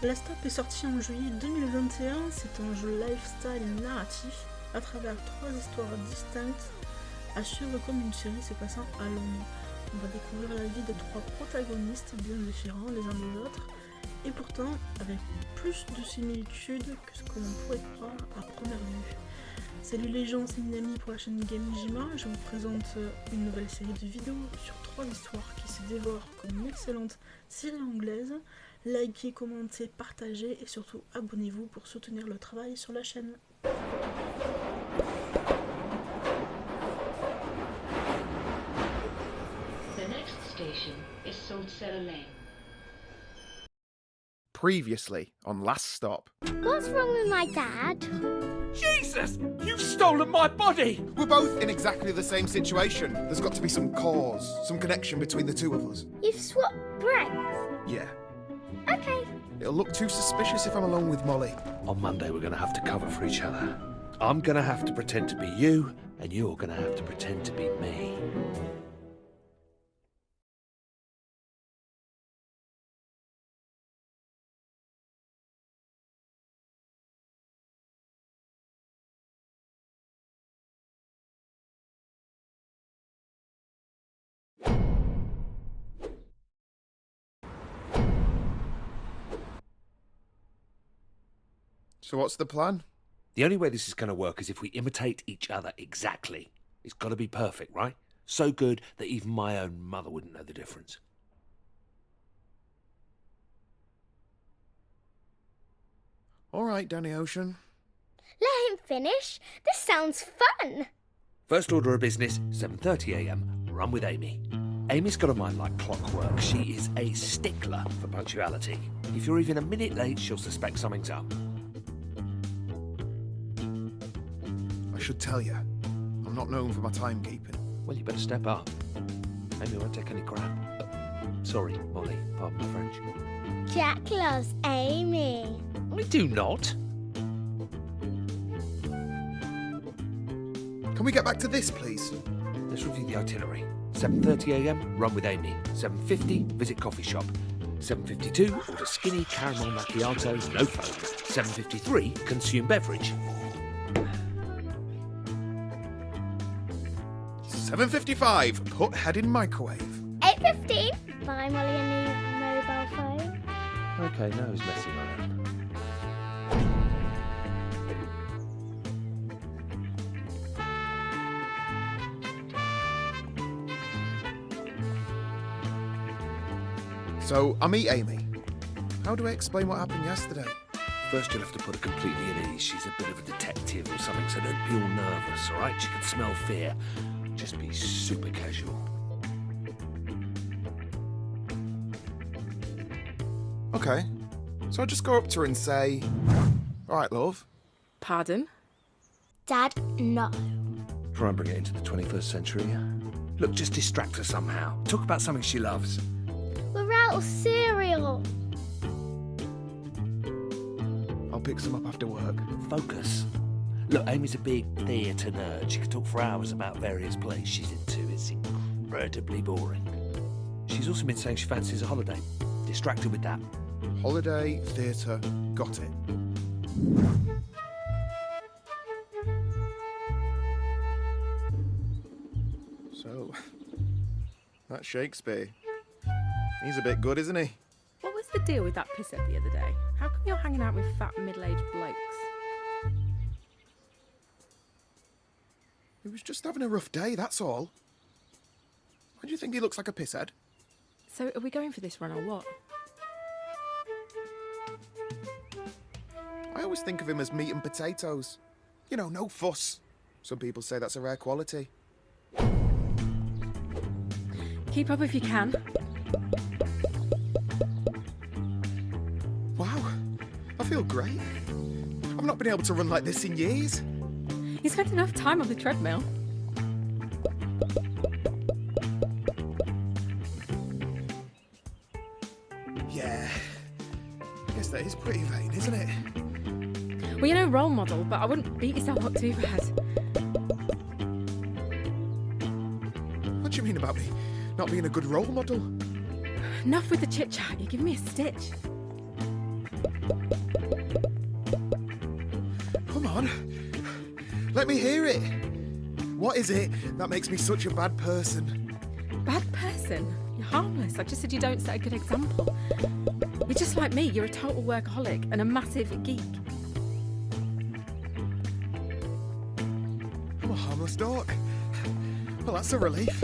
La Stop est sortie en juillet 2021, c'est un jeu lifestyle narratif à travers 3 histoires distinctes à suivre comme une série se passant à Londres. On va découvrir la vie de 3 protagonistes bien différents les uns des autres et pourtant avec plus de similitudes que ce que l'on pourrait croire à première vue. Salut les gens, c'est Minami pour la chaîne Game Jima. Je vous présente une nouvelle série de vidéos sur 3 histoires qui se dévorent comme une excellente série anglaise. Likez, commentez, partagez et surtout abonnez-vous pour soutenir le travail sur la chaîne. The next station is Soudainement. Previously on Last Stop. What's wrong with my dad? Jesus! You've stolen my body! We're both in exactly the same situation. There's got to be some cause, some connection between the two of us. You've swapped brains? Yeah. Okay. It'll look too suspicious if I'm alone with Molly. On Monday, we're going to have to cover for each other. I'm going to have to pretend to be you, and you're going to have to pretend to be me. So what's the plan? The only way this is going to work is if we imitate each other exactly. It's got to be perfect, right? So good that even my own mother wouldn't know the difference. All right, Danny Ocean. Let him finish. This sounds fun. First order of business, 7:30 a.m. Run with Amy. Amy's got a mind like clockwork. She is a stickler for punctuality. If you're even a minute late, she'll suspect something's up. I should tell you, I'm not known for my timekeeping. Well, you better step up. Amy won't take any crap. Sorry, Molly, pardon my French. Jack loves Amy. I do not. Can we get back to this, please? Let's review the itinerary. 7:30 a.m, run with Amy. 7:50, visit coffee shop. 7:52, order skinny caramel macchiato, no foam. 7:53, consume beverage. 7:55, put head in microwave. 8:15, buy Molly a new mobile phone. Okay, now he's messing around. So I meet Amy. How do I explain what happened yesterday? First, you'll have to put her completely at ease. She's a bit of a detective or something, so don't be all nervous, all right? She can smell fear. Just be super casual. Okay. So I just go up to her and say, all right, love. Pardon? Dad, no. Try and bring it into the 21st century. Look, just distract her somehow. Talk about something she loves. We're out of cereal. I'll pick some up after work. Focus. Look, Amy's a big theatre nerd. She can talk for hours about various plays she's into. It's incredibly boring. She's also been saying she fancies a holiday. Distract her with that. Holiday, theatre, got it. So, that's Shakespeare. He's a bit good, isn't he? What was the deal with that pisshead the other day? How come you're hanging out with fat middle-aged blokes? He was just having a rough day, that's all. Why do you think he looks like a pisshead? So are we going for this run or what? I always think of him as meat and potatoes. You know, no fuss. Some people say that's a rare quality. Keep up if you can. Wow, I feel great. I've not been able to run like this in years. You spent enough time on the treadmill. Yeah, I guess that is pretty vain, isn't it? Well, you're no role model, but I wouldn't beat yourself up too bad. What do you mean about me not being a good role model? Enough with the chit-chat, you're giving me a stitch. on. Let me hear it. What is it that makes me such a bad person? Bad person? You're harmless. I just said you don't set a good example. You're just like me. You're a total workaholic and a massive geek. I'm a harmless dork. Well, that's a relief.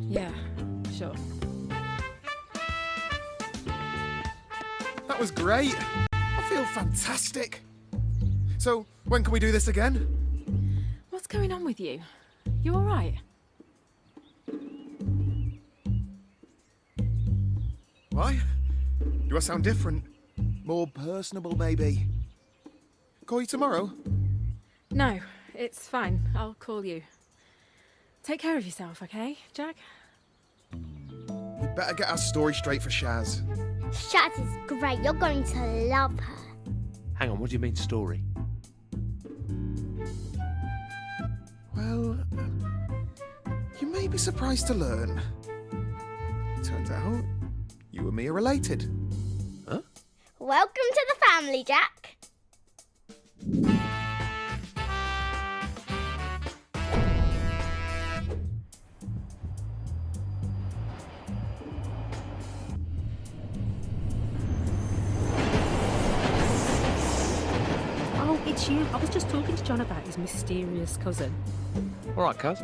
Yeah, sure. That was great. I feel fantastic. So, when can we do this again? What's going on with you? You all right? Why? Do I sound different? More personable, maybe? Call you tomorrow? No, it's fine. I'll call you. Take care of yourself, okay, Jack? We better get our story straight for Shaz. Shaz is great. You're going to love her. Hang on, what do you mean story? Well, you may be surprised to learn. Turns out, you and me are related. Huh? Welcome to the family, Jack. Oh, it's you. I was just talking to John about his mysterious cousin. All right, cuz.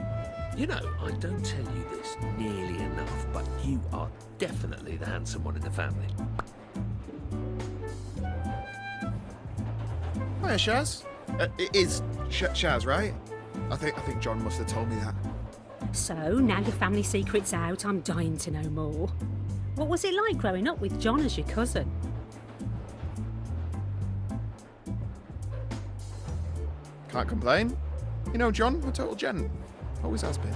You know, I don't tell you this nearly enough, but you are definitely the handsome one in the family. Hiya, Shaz. It is Shaz, right? I think John must have told me that. So, now your family secret's out, I'm dying to know more. What was it like growing up with John as your cousin? Can't complain. You know, John, a total gent. Always has been.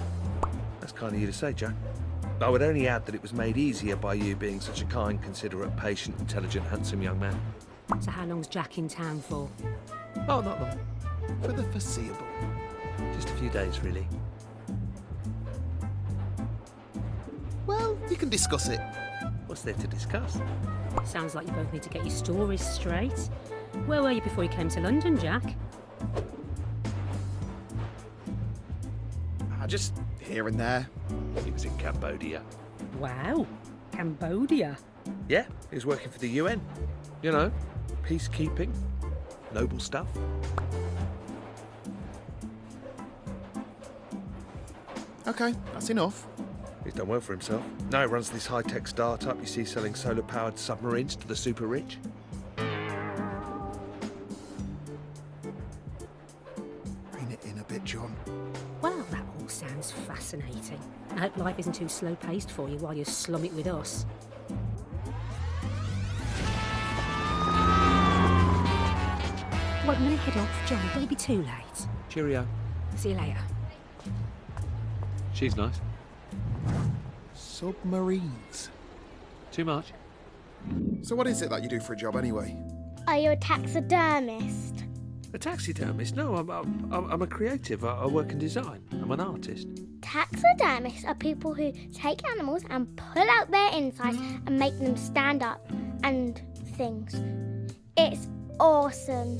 That's kind of you to say, Jack. I would only add that it was made easier by you being such a kind, considerate, patient, intelligent, handsome young man. So how long's Jack in town for? Oh, not long. For the foreseeable. Just a few days, really. Well, you can discuss it. What's there to discuss? Sounds like you both need to get your stories straight. Where were you before you came to London, Jack? Just here and there. He was in Cambodia. Wow, Cambodia. Yeah, he was working for the UN. You know, peacekeeping, noble stuff. Okay, that's enough. He's done well for himself. Now he runs this high-tech startup you see selling solar-powered submarines to the super rich. Rein it in a bit, John. Well, that all sounds fascinating. I hope life isn't too slow-paced for you while you slum it with us. Well, I'm going to head off, John. Don't be too late. Cheerio. See you later. She's nice. Submarines. Too much? So what is it that you do for a job anyway? Are you a taxidermist? A taxidermist? No, I'm a creative. I work in design. I'm an artist. Taxidermists are people who take animals and pull out their insides and make them stand up and things. It's awesome.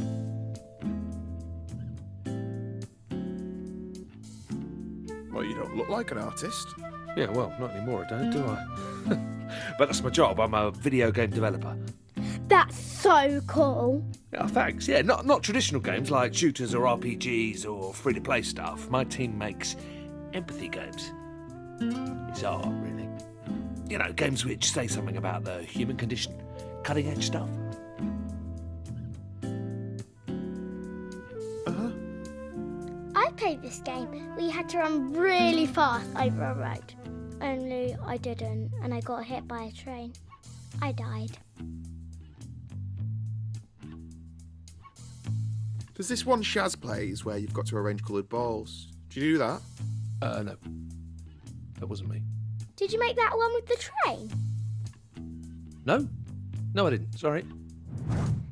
Well, you don't look like an artist. Yeah, well, not anymore, I don't, do I? But that's my job. I'm a video game developer. That's so cool. Yeah, thanks. Yeah, not traditional games like shooters or RPGs or free-to-play stuff. My team makes empathy games. It's art, really. You know, games which say something about the human condition. Cutting-edge stuff. Uh-huh. I played this game where you had to run really fast over a road. Only I didn't, and I got hit by a train. I died. There's this one Shaz plays where you've got to arrange coloured balls. Do you do that? No. That wasn't me. Did you make that one with the train? No? No, I didn't. Sorry.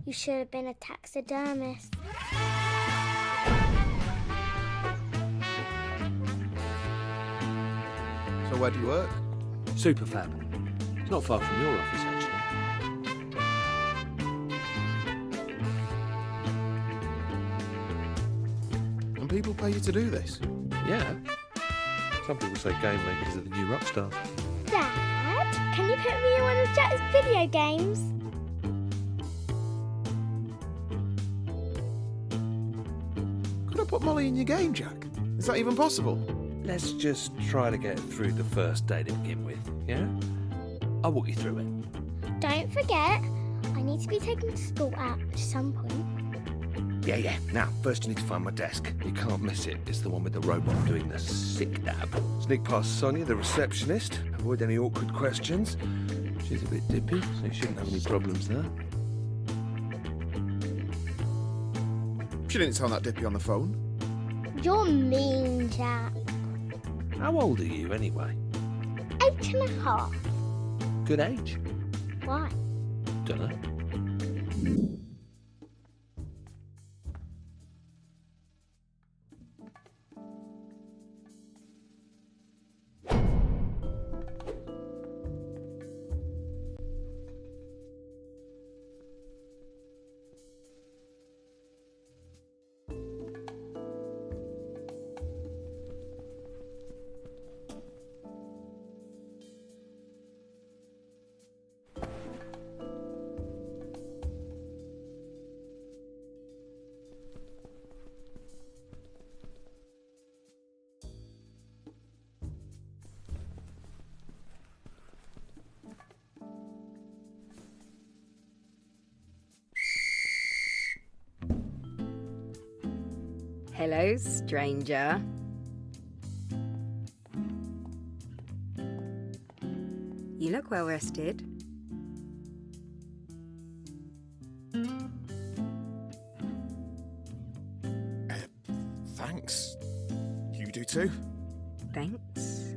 You should have been a taxidermist. So where do you work? Superfab. It's not far from your office, actually. And people pay you to do this? Yeah. Some people say game makers are the new rock stars. Dad, can you put me in one of Jack's video games? Could I put Molly in your game, Jack? Is that even possible? Let's just try to get through the first day to begin with, yeah? I'll walk you through it. Don't forget, I need to be taken to school at some point. Yeah. Now, first you need to find my desk. You can't miss it. It's the one with the robot doing the sick dab. Sneak past Sonia, the receptionist. Avoid any awkward questions. She's a bit dippy, so you shouldn't have any problems there. She didn't sound that dippy on the phone. You're mean, Jack. How old are you, anyway? 8.5. Good age? Why? Dunno. Hello, stranger. You look well rested. Thanks. You do too. Thanks.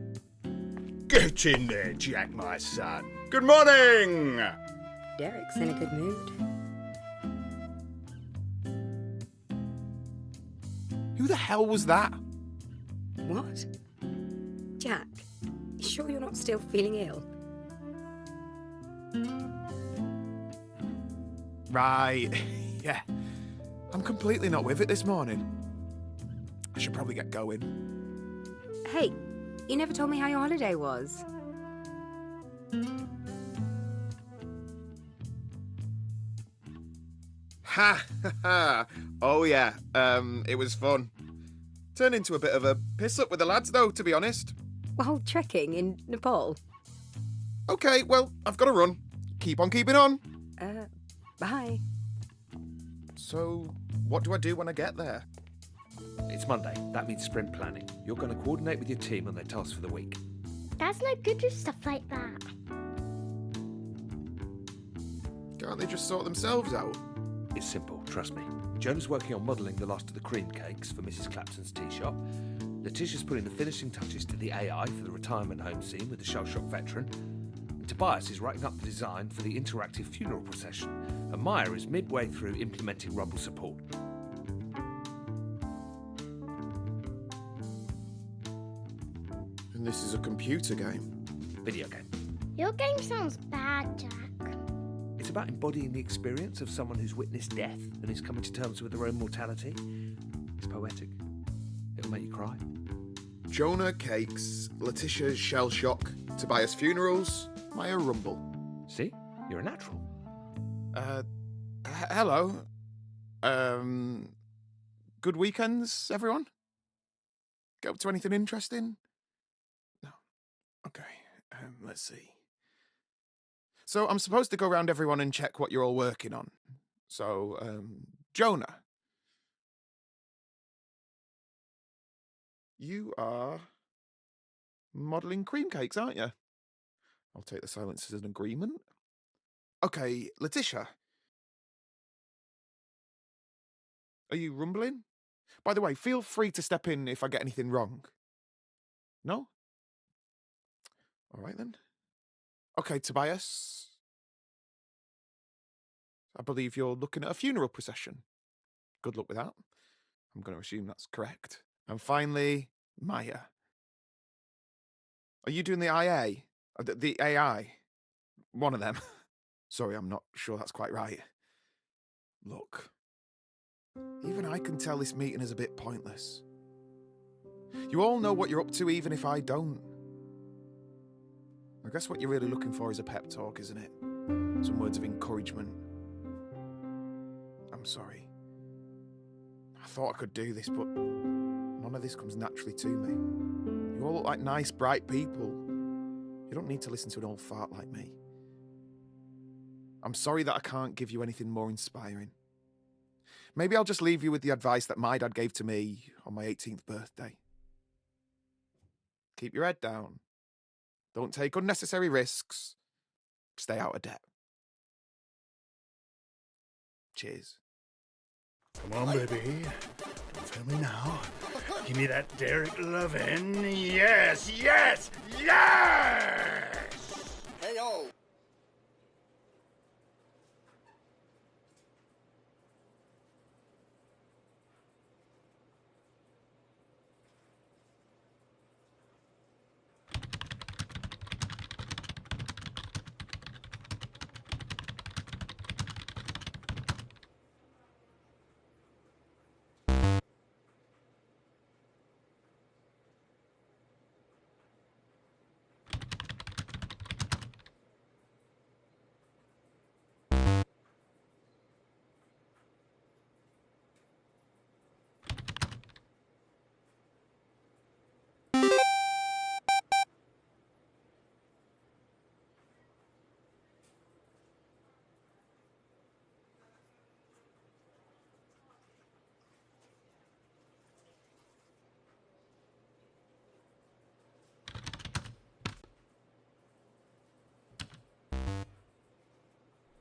Get in there, Jack, my son. Good morning! Derek's in a good mood. Who the hell was that? What? Jack, you sure you're not still feeling ill? Right, yeah. I'm completely not with it this morning. I should probably get going. Hey, you never told me how your holiday was. Ha ha ha. Oh yeah, it was fun. Turned into a bit of a piss-up with the lads though, to be honest. While trekking in Nepal? Okay, well, I've got to run. Keep on keeping on. Bye. So, what do I do when I get there? It's Monday. That means sprint planning. You're going to coordinate with your team on their tasks for the week. Dad's no good with stuff like that. Can't they just sort themselves out? It's simple, trust me. Joan is working on modelling the last of the cream cakes for Mrs. Clapton's tea shop. Letitia's putting the finishing touches to the AI for the retirement home scene with the shell-shock veteran. And Tobias is writing up the design for the interactive funeral procession. And Maya is midway through implementing Rumble support. And this is a computer game. Video game. Your game sounds bad, Jack. It's about embodying the experience of someone who's witnessed death and is coming to terms with their own mortality. It's poetic. It'll make you cry. Jonah cakes, Letitia's shell shock, Tobias funerals, Maya rumble. See? You're a natural. Hello. Good weekends, everyone? Get up to anything interesting? No. Okay, let's see. So I'm supposed to go around everyone and check what you're all working on. So, Jonah. You are modelling cream cakes, aren't you? I'll take the silence as an agreement. Okay, Letitia. Are you rumbling? By the way, feel free to step in if I get anything wrong. No? All right, then. Okay, Tobias. I believe you're looking at a funeral procession. Good luck with that. I'm going to assume that's correct. And finally, Maya. Are you doing the IA? The AI? One of them. Sorry, I'm not sure that's quite right. Look, Even I can tell this meeting is a bit pointless. You all know what you're up to, even if I don't. I guess what you're really looking for is a pep talk, isn't it? Some words of encouragement. I'm sorry. I thought I could do this, but none of this comes naturally to me. You all look like nice, bright people. You don't need to listen to an old fart like me. I'm sorry that I can't give you anything more inspiring. Maybe I'll just leave you with the advice that my dad gave to me on my 18th birthday. Keep your head down. Don't take unnecessary risks. Stay out of debt. Cheers. Come on, baby. Don't fail me now. Give me that Derek lovin'. Yes, yes, yes! Hey, yo!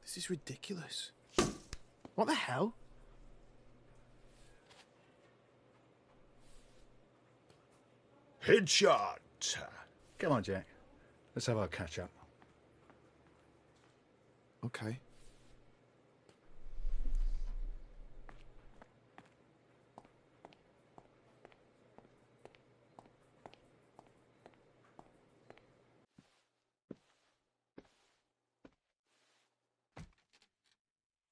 This is ridiculous. What the hell? Headshot! Come on, Jack. Let's have our catch-up. Okay.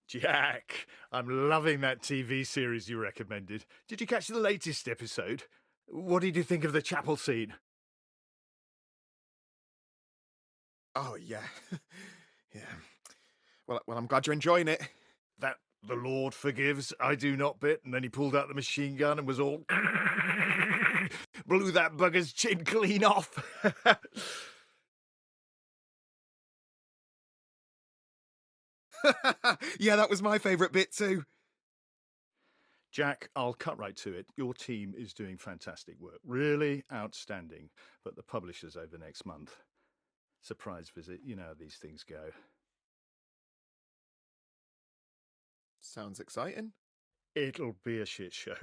Jack, I'm loving that TV series you recommended. Did you catch the latest episode? What did you think of the chapel scene? Oh, yeah. Yeah. Well, I'm glad you're enjoying it. That the Lord forgives, I do not bit, and then he pulled out the machine gun and was all... blew that bugger's chin clean off. Yeah, that was my favourite bit too. Jack, I'll cut right to it. Your team is doing fantastic work. Really outstanding. But the publisher's over next month. Surprise visit. You know how these things go. Sounds exciting. It'll be a shit show.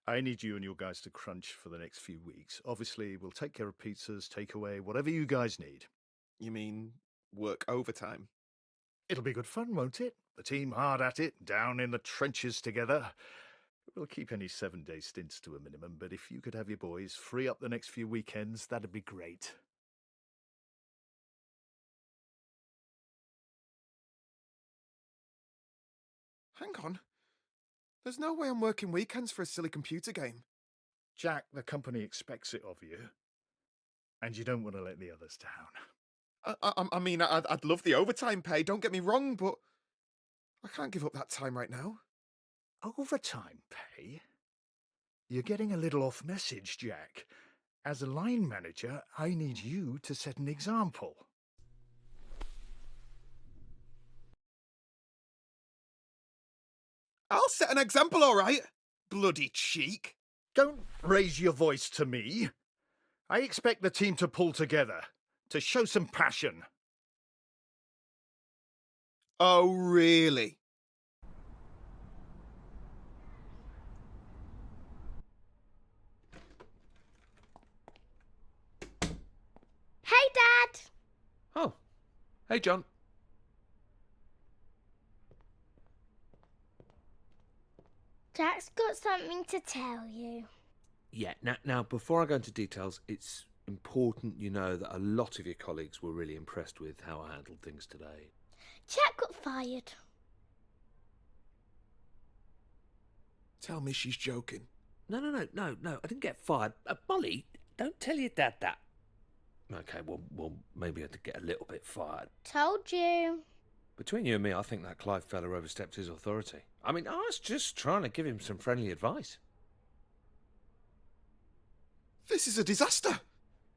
I need you and your guys to crunch for the next few weeks. Obviously, we'll take care of pizzas, takeaway, whatever you guys need. You mean work overtime? It'll be good fun, won't it? The team hard at it, down in the trenches together. We'll keep any 7-day stints to a minimum, but if you could have your boys free up the next few weekends, that'd be great. Hang on. There's no way I'm working weekends for a silly computer game. Jack, the company expects it of you, and you don't want to let the others down. I mean, I'd love the overtime pay, don't get me wrong, but I can't give up that time right now. Overtime pay? You're getting a little off message, Jack. As a line manager, I need you to set an example. I'll set an example, all right. Bloody cheek. Don't raise your voice to me. I expect the team to pull together, to show some passion. Oh, really? Hey, Dad! Oh, hey, John. Jack's got something to tell you. Yeah, now, before I go into details, it's important you know that a lot of your colleagues were really impressed with how I handled things today. Jack got fired. Tell me she's joking. No, I didn't get fired. Molly, don't tell your dad that. Okay, well, maybe I did get a little bit fired. Told you. Between you and me, I think that Clive fella overstepped his authority. I mean, I was just trying to give him some friendly advice. This is a disaster.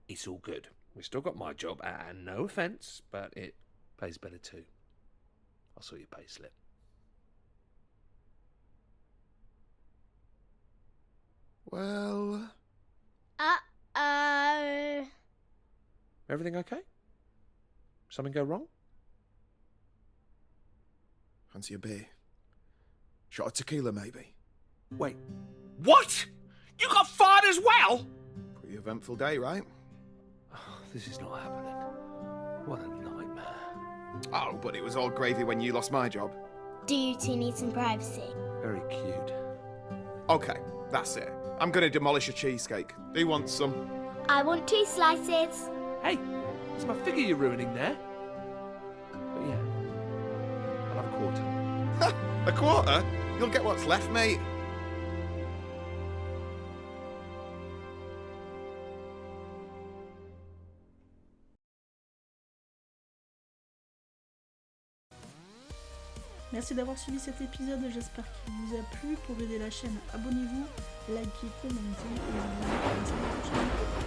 It's all good. We still got my job, and no offence, but it pays better too. I saw your pay slip. Well... Uh-oh. Everything okay? Something go wrong? Fancy a beer? Shot of tequila, maybe? Wait, what? You got fired as well? Pretty eventful day, right? Oh, this is not happening. What a nightmare. Oh, but it was all gravy when you lost my job. Do you two need some privacy? Very cute. Okay, that's it. I'm gonna demolish a cheesecake. Who wants some? I want 2 slices. Hey, it's my figure you're ruining there. But yeah, I'll have a quarter. A quarter? You'll get what's left, mate. Merci d'avoir suivi cet épisode, j'espère qu'il vous a plu. Pour aider la chaîne, abonnez-vous, likez, commentez et je vous dis à la semaine prochaine.